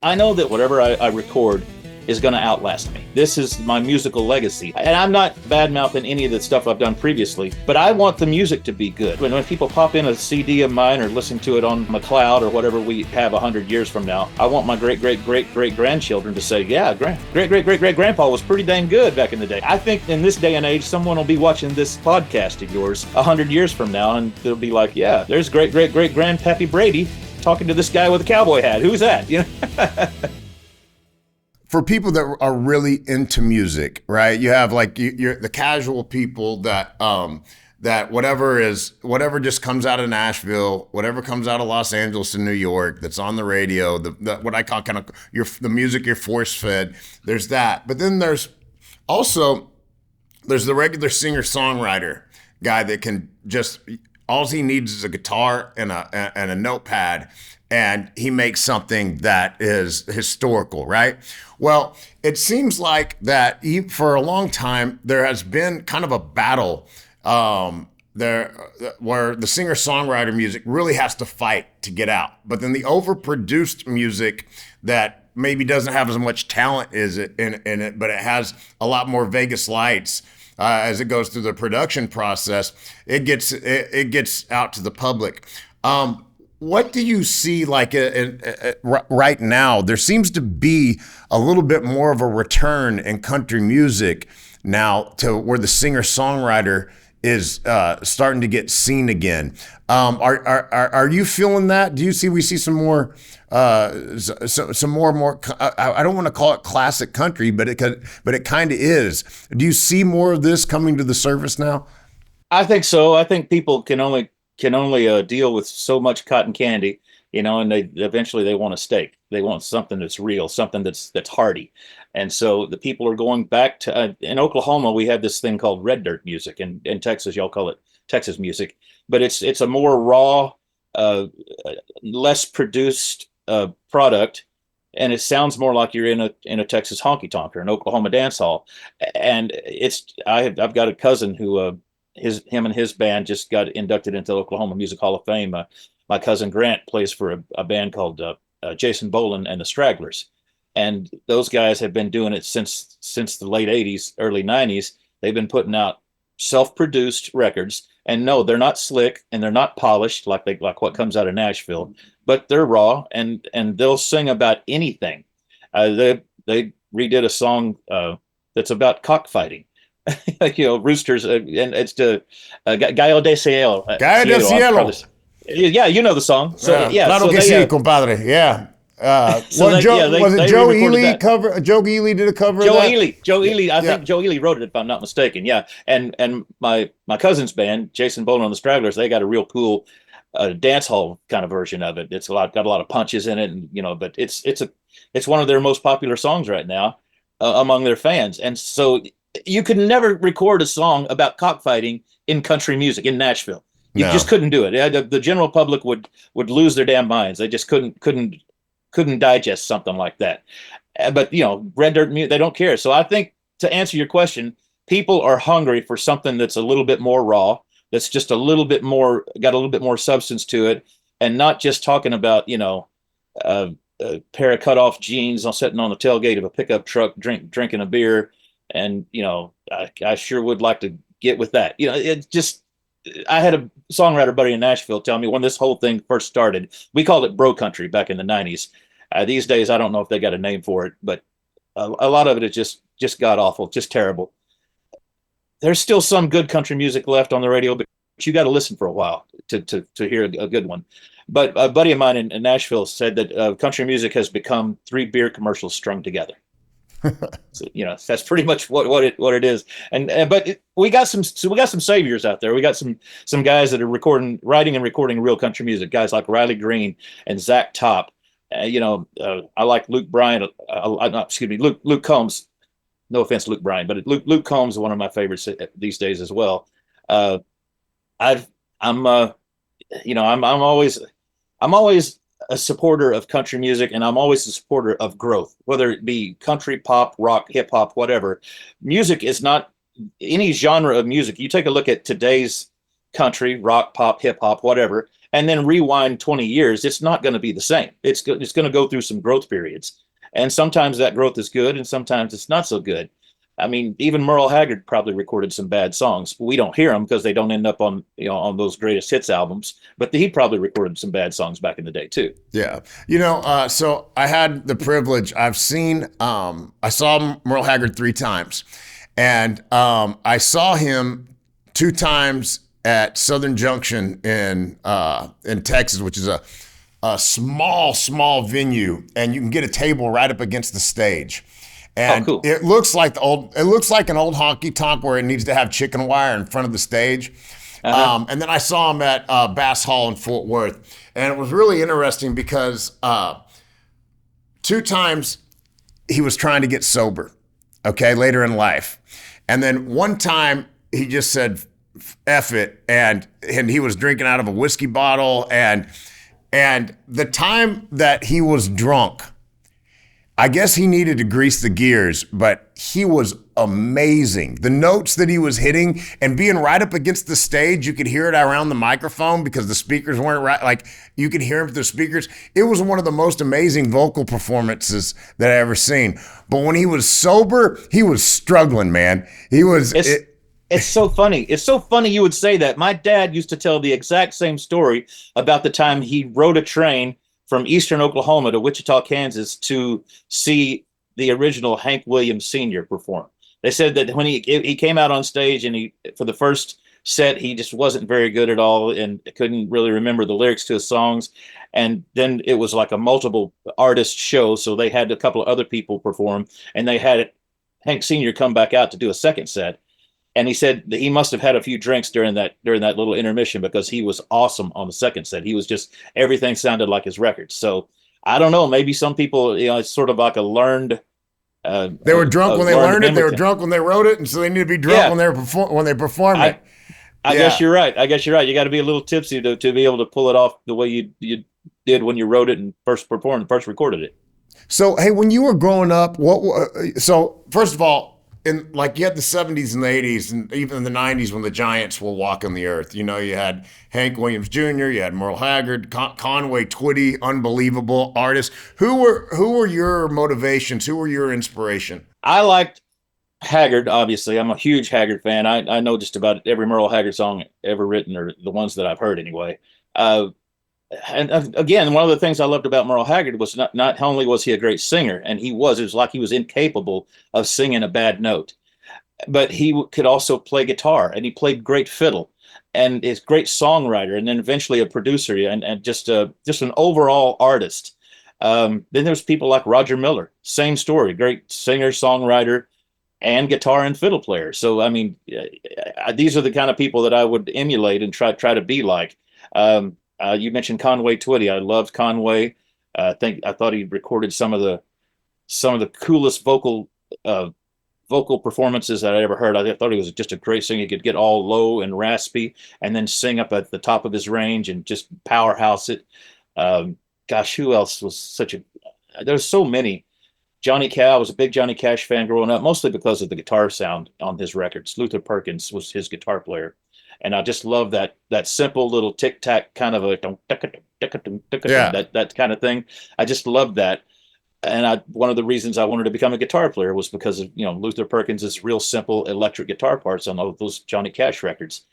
I know that whatever I record is going to outlast me. This is my musical legacy. And I'm not bad-mouthing any of the stuff I've done previously, but I want the music to be good. When people pop in a CD of mine or listen to it on McLeod or whatever we have 100 years from now, I want my great-great-great-great-grandchildren to say, yeah, great-great-great-great-grandpa was pretty dang good back in the day. I think in this day and age, someone will be watching this podcast of yours 100 years from now, and they'll be like, yeah, there's great-great-great-grandpappy Brady talking to this guy with a cowboy hat. Who's that? You know? For people that are really into music, right? You have like you're the casual people that that whatever just comes out of Nashville, whatever comes out of Los Angeles and New York, that's on the radio, the what I call kind of the music you're force fed. There's that, but then there's the regular singer-songwriter guy that can just, all he needs is a guitar and a notepad, and he makes something that is historical, right? Well, it seems like that for a long time, there has been kind of a battle there where the singer-songwriter music really has to fight to get out. But then the overproduced music that maybe doesn't have as much talent in it, but it has a lot more Vegas lights, as it goes through the production process, it gets out to the public. What do you see like right now? There seems to be a little bit more of a return in country music now to where the singer-songwriter is starting to get seen again. Are you feeling that? Do you see we see some more some more I don't want to call it classic country, but it kind of is. Do you see more of this coming to the surface now? I think so. I think people can only deal with so much cotton candy, and they eventually want a steak. They want something that's real, something that's hearty. And so the people are going back to, in Oklahoma, we have this thing called red dirt music. And in Texas, y'all call it Texas music. But it's a more raw, less produced product. And it sounds more like you're in a Texas honky tonk or an Oklahoma dance hall. And I've got a cousin who him and his band just got inducted into the Oklahoma Music Hall of Fame. My cousin Grant plays for a band called Jason Boland and the Stragglers, and those guys have been doing it since the late '80s, early '90s. They've been putting out self-produced records, and no, they're not slick and they're not polished like what comes out of Nashville, but they're raw and they'll sing about anything. They redid a song that's about cockfighting. Roosters, and it's the Gallo de Cielo. Gallo de Cielo. Yeah, you know the song. So claro que sí, compadre. Yeah. Was it Joe Ely cover? Joe Ely did a cover. Joe Ely. I think Joe Ely wrote it, if I'm not mistaken. Yeah, and my cousin's band, Jason Boland and the Stragglers, they got a real cool dance hall kind of version of it. It's got a lot of punches in it, and but it's one of their most popular songs right now among their fans, and so. You could never record a song about cockfighting in country music in Nashville. You just couldn't do it. The general public would lose their damn minds. They just couldn't digest something like that. But red dirt music, they don't care. So I think, to answer your question, people are hungry for something that's a little bit more raw, that's just got a little bit more substance to it, and not just talking about a pair of cut off jeans sitting on the tailgate of a pickup truck drinking a beer. And, I sure would like to get with that. It's just, I had a songwriter buddy in Nashville tell me when this whole thing first started, we called it bro country back in the 90s. These days, I don't know if they got a name for it, but a lot of it is just god awful, just terrible. There's still some good country music left on the radio, but you got to listen for a while to hear a good one. But a buddy of mine in Nashville said that country music has become 3 beer commercials strung together. So, that's pretty much what it is. But we got some saviors out there. We got some guys that are writing and recording real country music. Guys like Riley Green and Zach Top. I like Luke Bryan. Luke Combs. No offense, Luke Bryan, but Luke Combs is one of my favorites these days as well. I'm always a supporter of country music, and I'm always a supporter of growth, whether it be country, pop, rock, hip hop, whatever. Music is not any genre of music. You take a look at today's country, rock, pop, hip hop, whatever, and then rewind 20 years, it's not going to be the same. It's going to go through some growth periods. And sometimes that growth is good and sometimes it's not so good. I mean, even Merle Haggard probably recorded some bad songs. We don't hear them because they don't end up on, on those greatest hits albums. But he probably recorded some bad songs back in the day too. Yeah, so I had the privilege. I saw Merle Haggard 3 times, and I saw him 2 times at Southern Junction in Texas, which is a small venue, and you can get a table right up against the stage. And cool. It looks like an old honky tonk where it needs to have chicken wire in front of the stage. And then I saw him at Bass Hall in Fort Worth, and it was really interesting because 2 times he was trying to get sober, okay, later in life, and then 1 time he just said F it, and he was drinking out of a whiskey bottle, and the time that he was drunk, I guess he needed to grease the gears, but he was amazing. The notes that he was hitting and being right up against the stage, you could hear it around the microphone because the speakers weren't right. Like, you could hear him through the speakers. It was one of the most amazing vocal performances that I ever seen. But when he was sober, he was struggling, man. He was... It's so funny. It's so funny you would say that. My dad used to tell the exact same story about the time he rode a train from eastern Oklahoma to Wichita, Kansas to see the original Hank Williams Sr. perform. They said that when he came out on stage and for the first set, he just wasn't very good at all and couldn't really remember the lyrics to his songs. And then it was like a multiple artist show. So they had a couple of other people perform, and they had Hank Sr. come back out to do a second set. And he said that he must have had a few drinks during that little intermission because he was awesome on the second set. He was just, everything sounded like his records. So I don't know, maybe some people, it's sort of like a learned. They were drunk when they learned it. They were drunk when they wrote it, and so they need to be drunk when they perform it. I guess you're right. You got to be a little tipsy to be able to pull it off the way you did when you wrote it and first recorded it. So hey, when you were growing up, so first of all, you had the 70s and the 80s and even the 90s when the giants were walking the earth. You had Hank Williams Jr., you had Merle Haggard, Conway, Twitty, unbelievable artists. Who were your motivations? Who were your inspiration? I liked Haggard, obviously. I'm a huge Haggard fan. I know just about every Merle Haggard song ever written, or the ones that I've heard anyway. And again, one of the things I loved about Merle Haggard was not only was he a great singer, and it was like he was incapable of singing a bad note, but he could also play guitar, and he played great fiddle, and is a great songwriter, and then eventually a producer, and just an overall artist. Then there's people like Roger Miller, same story, great singer, songwriter, and guitar and fiddle player. So I mean, these are the kind of people that I would emulate and try to be like. You mentioned Conway Twitty. I loved Conway. I thought he recorded some of the coolest vocal performances that I ever heard. I thought he was just a great singer. He could get all low and raspy and then sing up at the top of his range and just powerhouse it. Gosh, who else was there's so many. Johnny Cash. I was a big Johnny Cash fan growing up, mostly because of the guitar sound on his records. Luther Perkins was his guitar player. And I just love that simple little tic tac kind of that kind of thing. I just loved that. And one of the reasons I wanted to become a guitar player was because of Luther Perkins's real simple electric guitar parts on all those Johnny Cash records.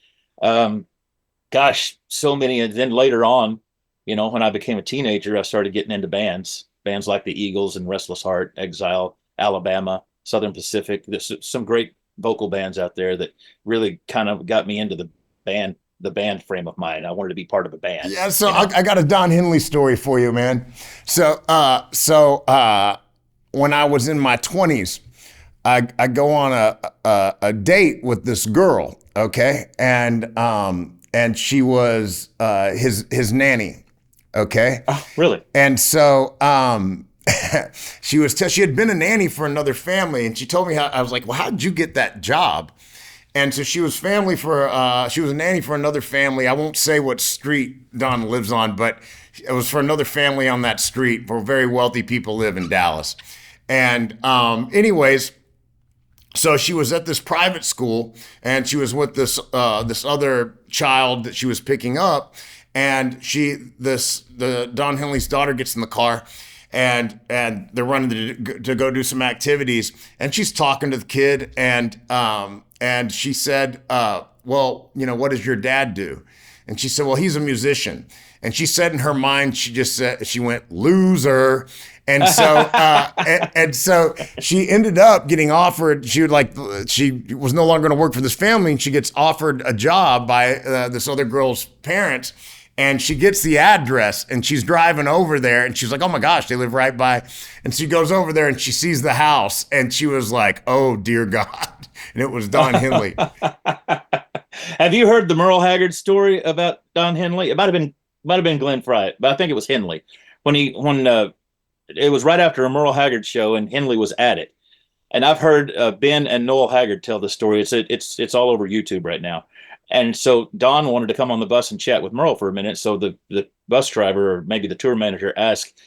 Gosh, so many. And then later on, when I became a teenager, I started getting into bands like the Eagles and Restless Heart, Exile, Alabama, Southern Pacific. There's some great vocal bands out there that really kind of got me into the band frame of mind. I wanted to be part of a band. Yeah, so I got a Don Henley story for you, man. So when I was in my 20s, I go on a date with this girl, okay, and she was his nanny, okay. Oh, really? And so she had been a nanny for another family, and she told me I was like, well, how did you get that job? And so she was she was a nanny for another family. I won't say what street Don lives on, but it was for another family on that street where very wealthy people live in Dallas. And anyways, so she was at this private school, and she was with this other child that she was picking up. and the Don Henley's daughter gets in the car, and they're running to go do some activities, and she's talking to the kid, and she said, well, you know, what does your dad do? And she said, well, he's a musician. And she said in her mind, she went, loser. And so, and so she ended up getting offered, she was no longer going to work for this family, and she gets offered a job by this other girl's parents. And she gets the address, and she's driving over there, and she's like, oh my gosh, they live right by. And she goes over there and she sees the house, and she was like, oh dear God. And it was Don Henley. Have you heard the Merle Haggard story about Don Henley? It might have been Glenn Fry, but I think it was Henley. When it was right after a Merle Haggard show, and Henley was at it. And I've heard Ben and Noel Haggard tell the story. It's all over YouTube right now. And so Don wanted to come on the bus and chat with Merle for a minute. So the bus driver, or maybe the tour manager, asked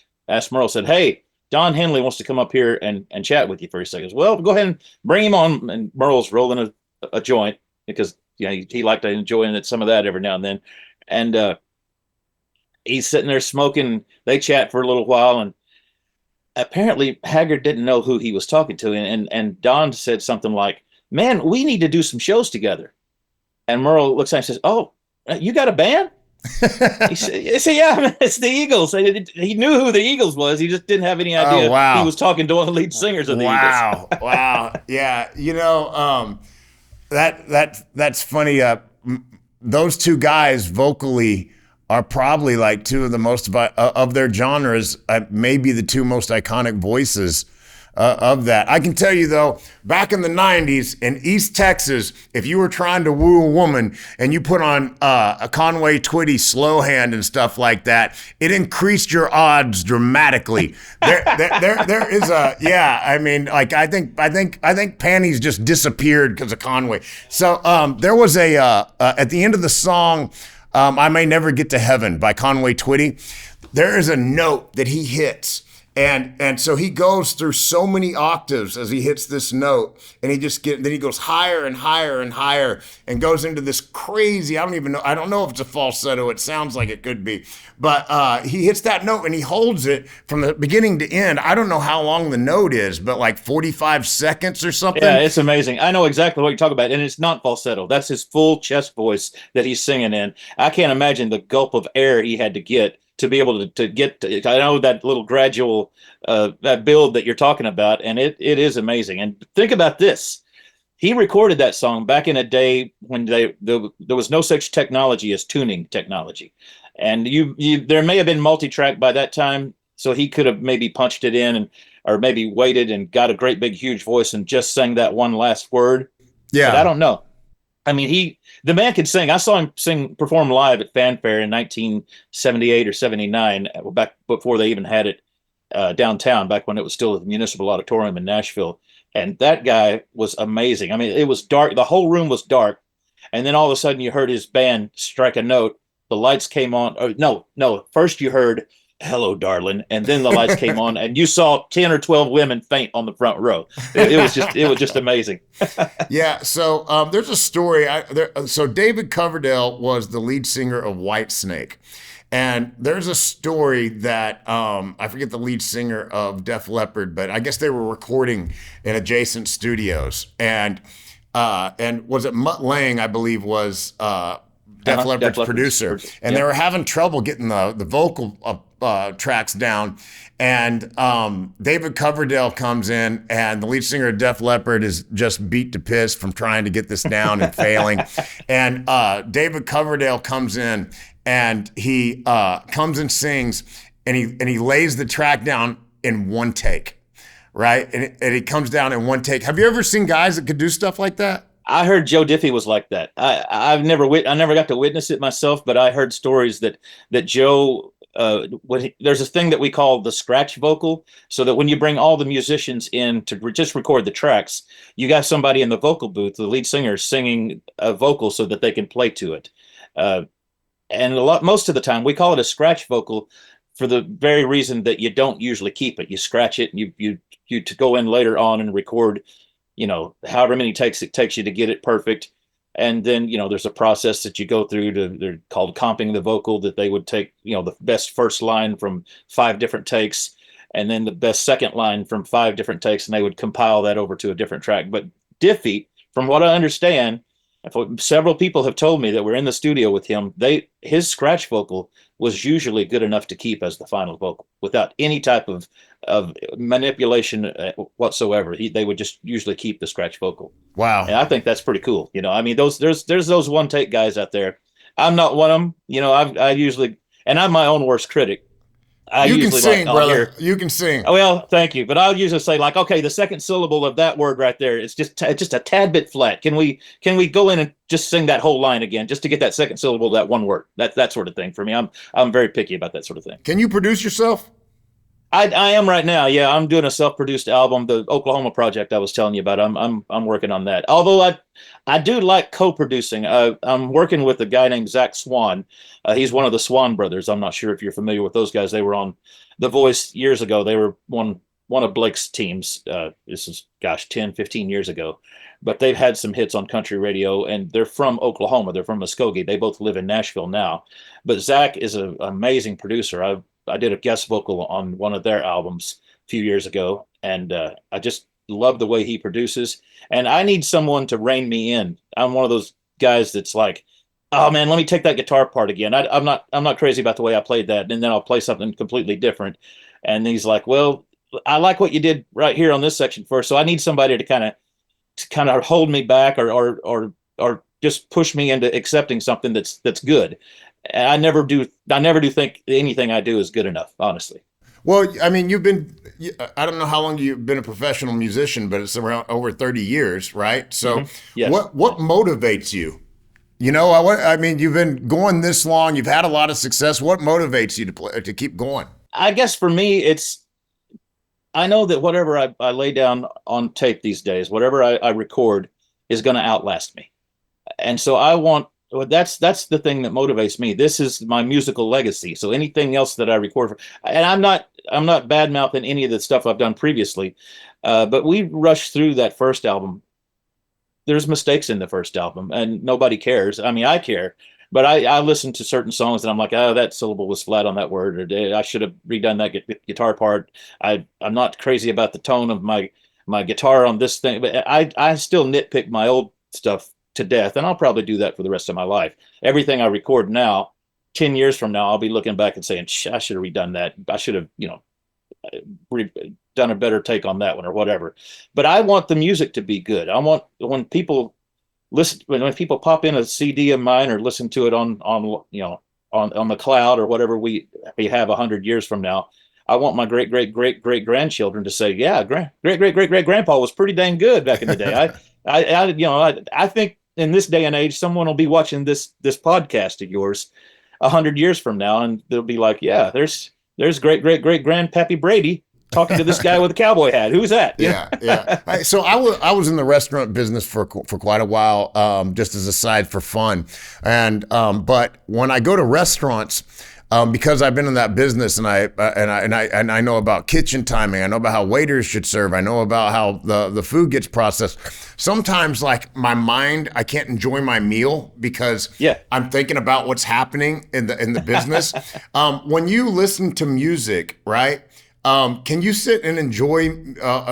Merle, said, hey, Don Henley wants to come up here and chat with you for a second. Well, go ahead and bring him on. And Merle's rolling a joint because he liked to enjoy some of that every now and then. And he's sitting there smoking. They chat for a little while, and apparently Haggard didn't know who he was talking to. And Don said something like, man, we need to do some shows together. And Merle looks at him and says, oh, you got a band? He said, yeah, it's the Eagles. He knew who the Eagles was. He just didn't have any idea he was talking to one of the lead singers of the Eagles. Wow. Yeah. You know, that's funny. Those two guys vocally are probably like two of the most of their genres, maybe the two most iconic voices of that. I can tell you though, back in the 90s in East Texas, if you were trying to woo a woman and you put on a Conway, Twitty, Slow Hand and stuff like that, it increased your odds dramatically. There is a, yeah, I mean, like I think panties just disappeared because of Conway. So there was at the end of the song, I May Never Get to Heaven by Conway Twitty, there is a note that he hits. And so he goes through so many octaves as he hits this note, and then he goes higher and higher and higher and goes into this crazy, I don't know if it's a falsetto, it sounds like it could be, but he hits that note and he holds it from the beginning to end. I don't know how long the note is, but like 45 seconds or something. Yeah, it's amazing. I know exactly what you're talking about, and it's not falsetto. That's his full chest voice that he's singing in. I can't imagine the gulp of air he had to get to be able to get to, I know that little gradual that build that you're talking about, and it is amazing. And think about this. He recorded that song back in a day when there was no such technology as tuning technology. And there may have been multi-track by that time, so he could have maybe punched it in or maybe waited and got a great big huge voice and just sang that one last word. Yeah. But I don't know. I mean, the man can sing. I saw him perform live at Fanfare in 1978 or 79, back before they even had it downtown, back when it was still a municipal auditorium in Nashville. And that guy was amazing. I mean, it was dark. The whole room was dark. And then all of a sudden you heard his band strike a note. The lights came on. Oh, no. First you heard, hello, darling. And then the lights came on and you saw 10 or 12 women faint on the front row. It was just amazing. Yeah. So there's a story. So David Coverdale was the lead singer of Whitesnake. And there's a story that I forget the lead singer of Def Leppard, but I guess they were recording in adjacent studios. And was it Mutt Lange, I believe, was Def Leppard's producer. And they were having trouble getting the vocal tracks down. And David Coverdale comes in, and the lead singer of Def Leppard is just beat to piss from trying to get this down and failing. And David Coverdale comes in, and he comes and sings, and he lays the track down in one take, right? And he comes down in one take. Have you ever seen guys that could do stuff like that? I heard Joe Diffie was like that. I never got to witness it myself, but I heard stories that Joe. There's a thing that we call the scratch vocal, so that when you bring all the musicians in to just record the tracks, you got somebody in the vocal booth, the lead singer, singing a vocal so that they can play to it. And most of the time, we call it a scratch vocal for the very reason that you don't usually keep it. You scratch it, and you to go in later on and record, however many takes it takes you to get it perfect. And then, there's a process that you go through they're called comping the vocal, that they would take, the best first line from 5 different takes, and then the best second line from 5 different takes, and they would compile that over to a different track. But Diffie, from what I understand, several people have told me that we're in the studio with him, his scratch vocal was usually good enough to keep as the final vocal without any type of manipulation whatsoever. They would just usually keep the scratch vocal. Wow. And I think that's pretty cool. I mean, there's those one take guys out there. I'm not one of them. I usually, and I'm my own worst critic. You can sing, brother. You can sing. Oh, well, thank you. But I'll usually say, like, okay, the second syllable of that word right there, it's just a tad bit flat. Can we go in and just sing that whole line again, just to get that second syllable of that one word? That sort of thing for me. I'm very picky about that sort of thing. Can you produce yourself? I am right now. Yeah, I'm doing a self-produced album, the Oklahoma project I was telling you about. I'm working on that. Although I do like co-producing. I'm working with a guy named Zach Swan. He's one of the Swan brothers. I'm not sure if you're familiar with those guys. They were on The Voice years ago. They were one of Blake's teams. This is 10, 15 years ago. But they've had some hits on country radio, and they're from Oklahoma. They're from Muskogee. They both live in Nashville now. But Zach is an amazing producer. I did a guest vocal on one of their albums a few years ago, and I just love the way he produces. And I need someone to rein me in. I'm one of those guys that's like, oh man, let me take that guitar part again. I'm not crazy about the way I played that, and then I'll play something completely different. And he's like, well, I like what you did right here on this section first, so I need somebody to kind of hold me back or just push me into accepting something that's good. I never do think anything I do is good enough, honestly. Well, I mean, I don't know how long you've been a professional musician, but it's around over 30 years, right? So Yes. What motivates you? I mean, you've been going this long, you've had a lot of success. What motivates you to keep going? I guess for me, I know that whatever I lay down on tape these days, whatever I record is going to outlast me. And so that's the thing that motivates me. This is my musical legacy. So anything else that I record, and I'm not bad mouthing any of the stuff I've done previously, but we rushed through that first album. There's mistakes in the first album, and nobody cares. I mean, I care, but I listen to certain songs and I'm like, oh, that syllable was flat on that word, or I should have redone that guitar part. I'm not crazy about the tone of my guitar on this thing, but I still nitpick my old stuff to death, and I'll probably do that for the rest of my life. Everything I record now, 10 years from now, I'll be looking back and saying, I should have redone that. I should have, done a better take on that one or whatever. But I want the music to be good. I want when people pop in a CD of mine or listen to it on the cloud or whatever we have 100 years from now, I want my great grandchildren to say, yeah, great grandpa was pretty dang good back in the day. I think in this day and age, someone will be watching this podcast of yours 100 years from now, and they'll be like, yeah, there's great grandpappy Brady talking to this guy with a cowboy hat. Who's that? Yeah. So I was in the restaurant business for quite a while, just as a side for fun, and but when I go to restaurants. Because I've been in that business and I know about kitchen timing. I know about how waiters should serve. I know about how the food gets processed. Sometimes, like my mind, I can't enjoy my meal because I'm thinking about what's happening in the business. When you listen to music, right? Can you sit and enjoy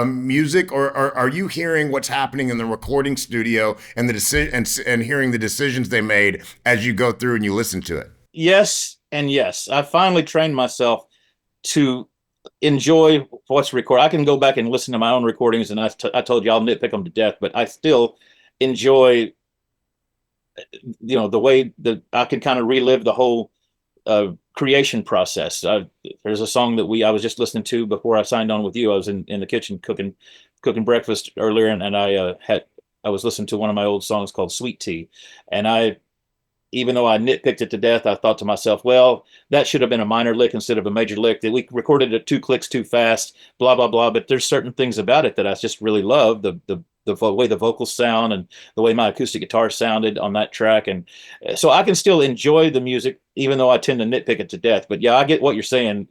music, or are you hearing what's happening in the recording studio and the decision and hearing the decisions they made as you go through and you listen to it? Yes. And yes, I finally trained myself to enjoy what's recorded. I can go back and listen to my own recordings, and I told you I'll nitpick them to death, but I still enjoy, the way that I can kind of relive the whole creation process. There's a song that I was just listening to before I signed on with you. I was in the kitchen cooking breakfast earlier, and I was listening to one of my old songs called Sweet Tea, and even though I nitpicked it to death, I thought to myself, well, that should have been a minor lick instead of a major lick. That we recorded it 2 clicks too fast, blah, blah, blah. But there's certain things about it that I just really love, the way the vocals sound and the way my acoustic guitar sounded on that track. And so I can still enjoy the music, even though I tend to nitpick it to death. But yeah, I get what you're saying.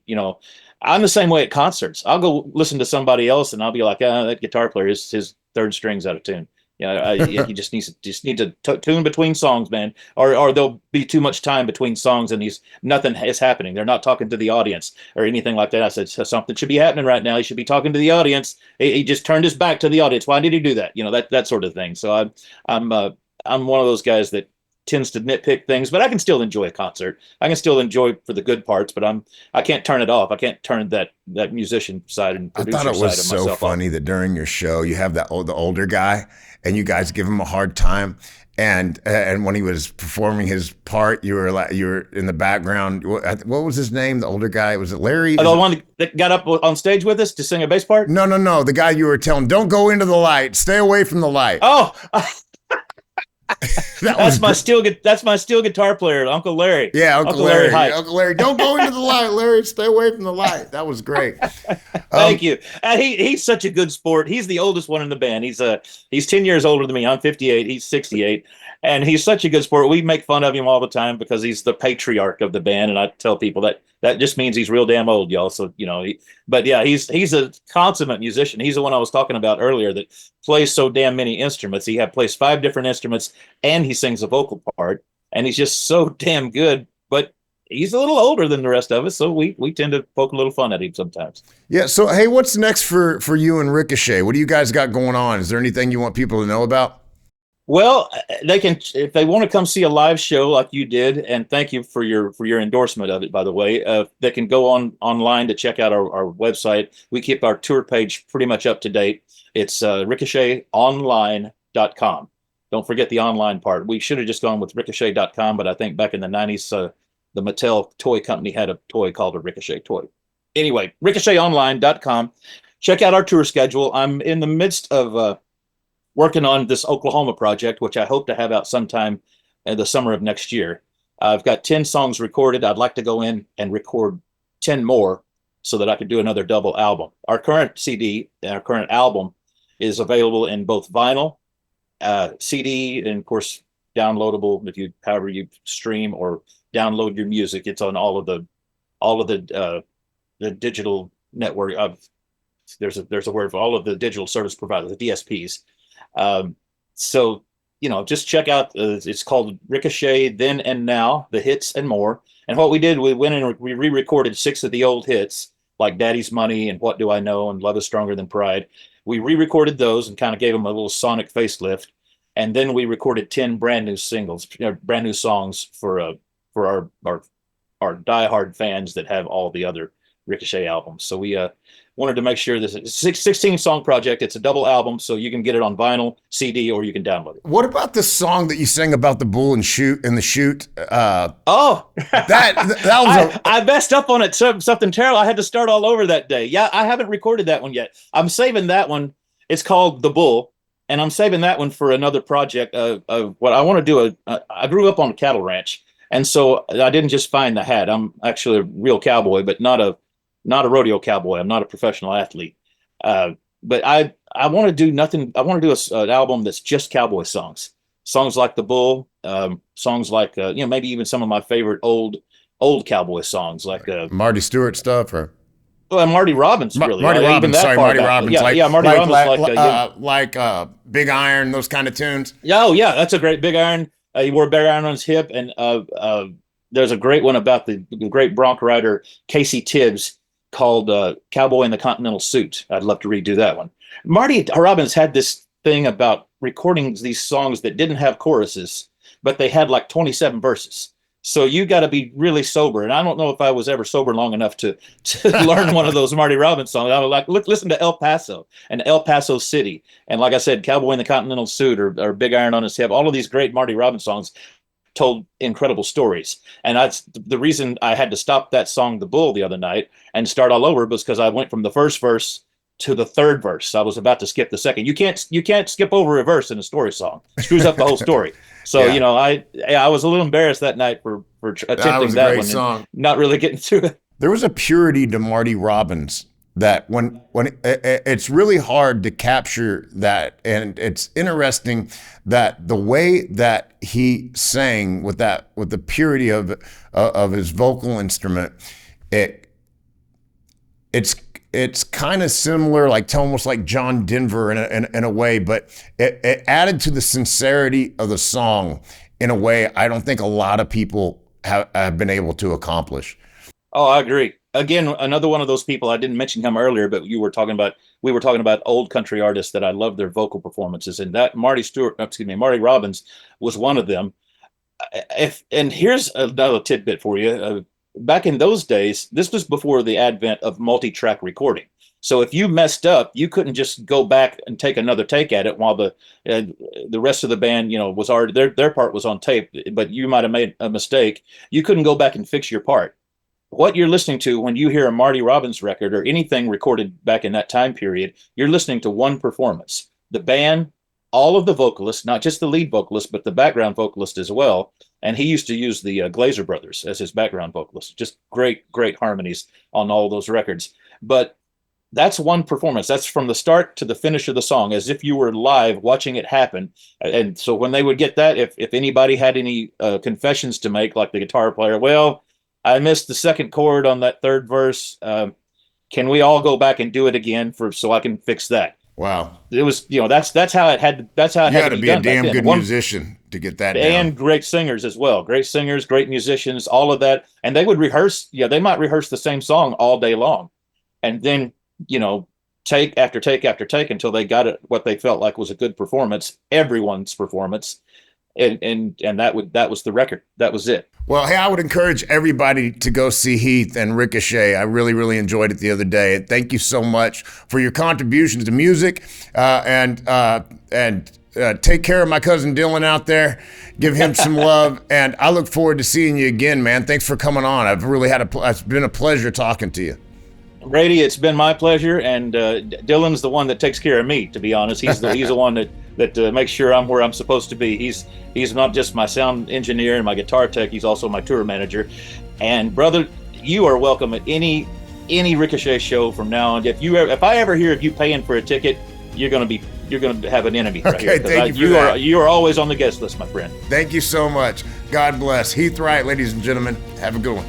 I'm the same way at concerts. I'll go listen to somebody else and I'll be like, that guitar player is his third string's out of tune. He just need to tune between songs, man, or there'll be too much time between songs and nothing is happening. They're not talking to the audience or anything like that. I said, something should be happening right now. He should be talking to the audience. He just turned his back to the audience. Why did he do that? That sort of thing. So I'm one of those guys that tends to nitpick things, but I can still enjoy a concert. I can still enjoy for the good parts, but I can't turn it off. I can't turn that musician side and producer side of myself off. I thought it was so funny that during your show you have the older guy and you guys give him a hard time. And when he was performing his part, you were in the background. What was his name? The older guy, was it Larry? The one that got up on stage with us to sing a bass part? No. The guy you were telling, don't go into the light, stay away from the light. Oh. That's my steel guitar player, Uncle Larry. Yeah, Uncle Larry. Uncle Larry, don't go into the light, Larry. Stay away from the light. That was great. Thank you. He's such a good sport. He's the oldest one in the band. He's 10 years older than me. I'm 58. He's 68. And he's such a good sport. We make fun of him all the time because he's the patriarch of the band. And I tell people that just means he's real damn old, y'all. So, but yeah, he's a consummate musician. He's the one I was talking about earlier that plays so damn many instruments. He plays 5 different instruments and he sings a vocal part. And he's just so damn good. But he's a little older than the rest of us, so we tend to poke a little fun at him sometimes. Yeah. So, hey, what's next for you and Ricochet? What do you guys got going on? Is there anything you want people to know about? Well, they can, if they want to come see a live show like you did, and thank you for your endorsement of it, by the way. They can go online to check out our website. We keep our tour page pretty much up to date. It's ricochetonline.com. Don't forget the online part. We should have just gone with ricochet.com, but I think back in the 90s, the Mattel toy company had a toy called a Ricochet toy. Anyway, ricochetonline.com. Check out our tour schedule. I'm in the midst of working on this Oklahoma project, which I hope to have out sometime in the summer of next year. I've got 10 songs recorded. I'd like to go in and record 10 more so that I could do another double album. Our current CD, our current album, is available in both vinyl, CD, and of course downloadable if however you stream or download your music. It's on all of the digital network. There's a word for all of the digital service providers, the DSPs. So, just check out, it's called Ricochet Then and Now, the hits and more. And what we did, we went in and we re-recorded 6 of the old hits, like Daddy's Money and What Do I Know and Love Is Stronger Than Pride. We re-recorded those and kind of gave them a little sonic facelift. And then we recorded 10 brand new singles, brand new songs for our diehard fans that have all the other Ricochet albums. So we wanted to make sure this is a 16-song project. It's a double album, so you can get it on vinyl, CD, or you can download it. What about the song that you sang about the bull and the chute? That was I messed up on it. Something terrible. I had to start all over that day. Yeah, I haven't recorded that one yet. I'm saving that one. It's called The Bull, and I'm saving that one for another project of what I want to do. I grew up on a cattle ranch, and so I didn't just find the hat. I'm actually a real cowboy, but not a rodeo cowboy. I'm not a professional athlete. But I want to do nothing. I want to do an album that's just cowboy songs like The Bull, songs like, maybe even some of my favorite old cowboy songs like Marty Stewart stuff or. Well, Marty Robbins, really. Marty Robbins, Marty Robbins. Marty Robbins, like Big Iron, those kind of tunes. Oh, yeah, that's a great Big Iron. He wore Big Iron on his hip, and there's a great one about the great bronc rider Casey Tibbs called Cowboy in the Continental Suit. I'd love to redo that one. Marty Robbins had this thing about recording these songs that didn't have choruses, but they had like 27 verses. So you got to be really sober. And I don't know if I was ever sober long enough to learn one of those Marty Robbins songs. I was like, listen to El Paso and El Paso City. And like I said, Cowboy in the Continental Suit or Big Iron on His Hip, all of these great Marty Robbins songs told incredible stories. And that's the reason I had to stop that song, The Bull, the other night and start all over was because I went from the first verse to the third verse. I was about to skip the second. You can't skip over a verse in a story song. It screws up the whole story. So, I was a little embarrassed that night for attempting that one song. And not really getting through it. There was a purity to Marty Robbins that when it's really hard to capture that. And it's interesting that the way that he sang with the purity of his vocal instrument, it's it's kind of similar, like almost like John Denver in a way, but it added to the sincerity of the song in a way I don't think a lot of people have been able to accomplish. Oh, I agree. Again, another one of those people, I didn't mention him earlier, but we were talking about old country artists that I love their vocal performances, and that Marty Robbins was one of them. And here's another tidbit for you. Back in those days, this was before the advent of multi-track recording. So if you messed up, you couldn't just go back and take another take at it while the rest of the band, was already their part was on tape, but you might have made a mistake. You couldn't go back and fix your part. What you're listening to when you hear a Marty Robbins record or anything recorded back in that time period, you're listening to one performance. The band, all of the vocalists, not just the lead vocalist, but the background vocalist as well. And he used to use the Glazer brothers as his background vocalist. Just great, great harmonies on all those records. But that's one performance. That's from the start to the finish of the song, as if you were live watching it happen. And so when they would get that, if anybody had any confessions to make, like the guitar player, well, I missed the second chord on that third verse. Can we all go back and do it again so I can fix that? Wow. It was, that's how it had. That's how it you had to be be done a damn good musician to get that down. And great singers as well. Great singers, great musicians, all of that. And they would rehearse. Yeah, they might rehearse the same song all day long, and then take after take after take until they got it what they felt like was a good performance, everyone's performance, and that was the record. That was it. Well, hey, I would encourage everybody to go see Heath and Ricochet. I really, really enjoyed it the other day. Thank you so much for your contributions to music, and take care of my cousin Dylan out there. Give him some love, and I look forward to seeing you again, man. Thanks for coming on. I've really it's been a pleasure talking to you. Brady, it's been my pleasure, and Dylan's the one that takes care of me. To be honest, he's the one that makes sure I'm where I'm supposed to be. He's not just my sound engineer and my guitar tech. He's also my tour manager. And brother, you are welcome at any Ricochet show from now on. If I ever hear of you paying for a ticket, you're gonna have an enemy right here. Thank you for that. You are always on the guest list, my friend. Thank you so much. God bless. Heath Wright, ladies and gentlemen. Have a good one.